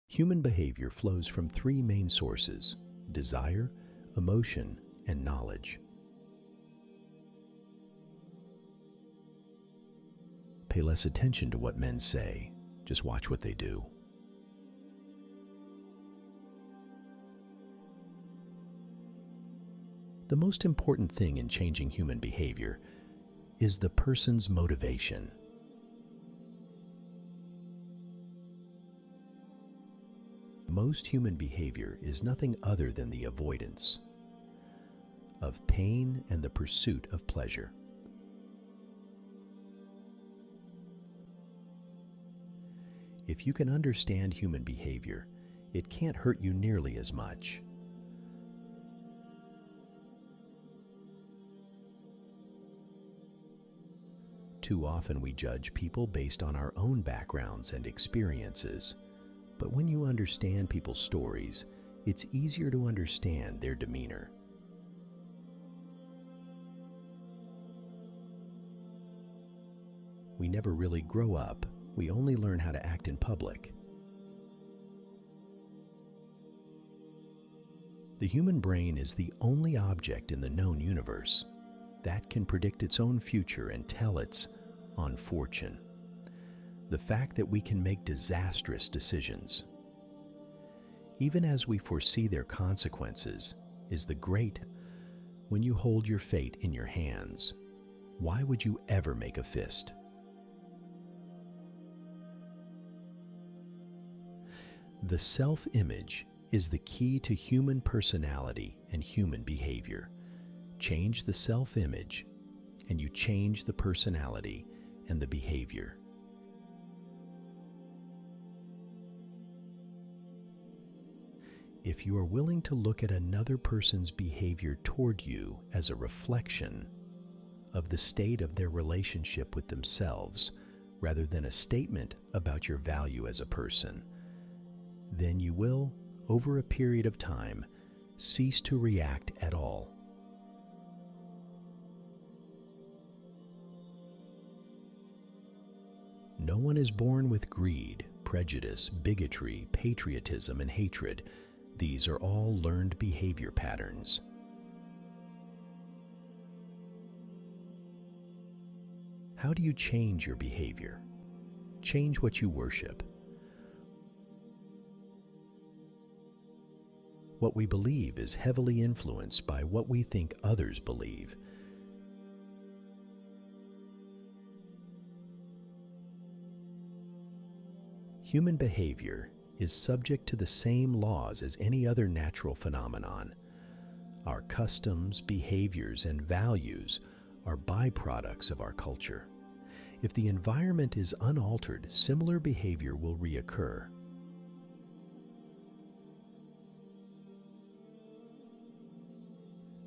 Human behavior flows from three main sources: desire, emotion, and knowledge. Pay less attention to what men say, just watch what they do. The most important thing in changing human behavior is the person's motivation. Most human behavior is nothing other than the avoidance of pain and the pursuit of pleasure. If you can understand human behavior, it can't hurt you nearly as much. Too often we judge people based on our own backgrounds and experiences. But when you understand people's stories, it's easier to understand their demeanor. We never really grow up. We only learn how to act in public. The human brain is the only object in the known universe that can predict its own future and tell its own fortune. The fact that we can make disastrous decisions, even as we foresee their consequences, is the great. When you hold your fate in your hands, why would you ever make a fist? The self-image is the key to human personality and human behavior. Change the self-image, and you change the personality and the behavior. If you are willing to look at another person's behavior toward you as a reflection of the state of their relationship with themselves, rather than a statement about your value as a person, then you will, over a period of time, cease to react at all. No one is born with greed, prejudice, bigotry, patriotism, and hatred. These are all learned behavior patterns. How do you change your behavior? Change what you worship. What we believe is heavily influenced by what we think others believe. Human behavior is subject to the same laws as any other natural phenomenon. Our customs, behaviors, and values are byproducts of our culture. If the environment is unaltered, similar behavior will reoccur.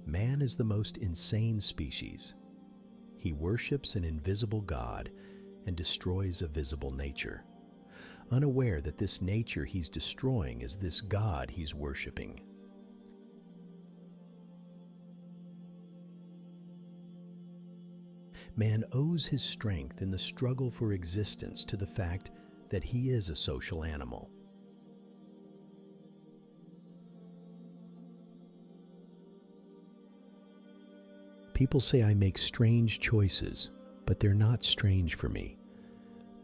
Man is the most insane species. He worships an invisible God and destroys a visible nature, unaware that this nature he's destroying is this God he's worshiping. Man owes his strength in the struggle for existence to the fact that he is a social animal. People say I make strange choices, but they're not strange for me.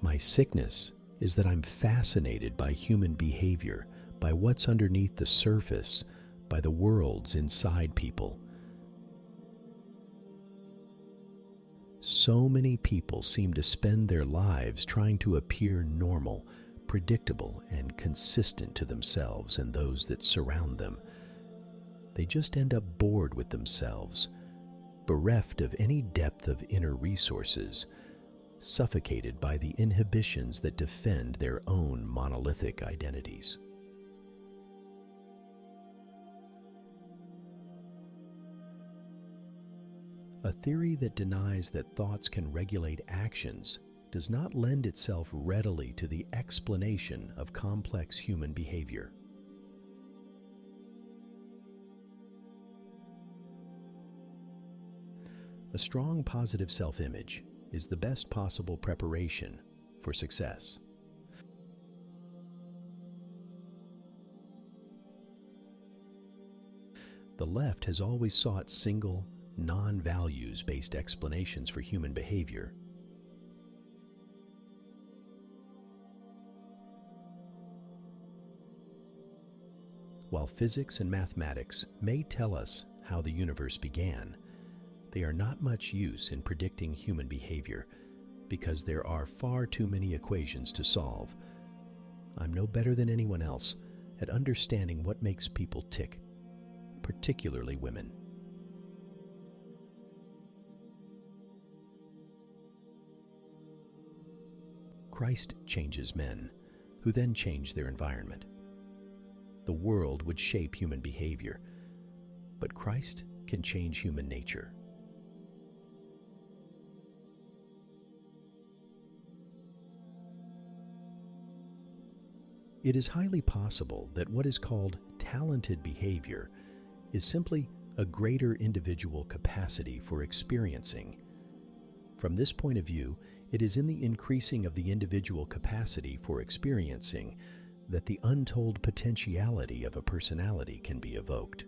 My sickness is that I'm fascinated by human behavior, by what's underneath the surface, by the worlds inside people. So many people seem to spend their lives trying to appear normal, predictable, and consistent to themselves and those that surround them. They just end up bored with themselves, bereft of any depth of inner resources, suffocated by the inhibitions that defend their own monolithic identities. A theory that denies that thoughts can regulate actions does not lend itself readily to the explanation of complex human behavior. A strong positive self-image is the best possible preparation for success. The left has always sought single, non-values-based explanations for human behavior. While physics and mathematics may tell us how the universe began, they are not much use in predicting human behavior because there are far too many equations to solve. I'm no better than anyone else at understanding what makes people tick, particularly women. Christ changes men, who then change their environment. The world would shape human behavior, but Christ can change human nature. It is highly possible that what is called talented behavior is simply a greater individual capacity for experiencing. From this point of view, it is in the increasing of the individual capacity for experiencing that the untold potentiality of a personality can be evoked.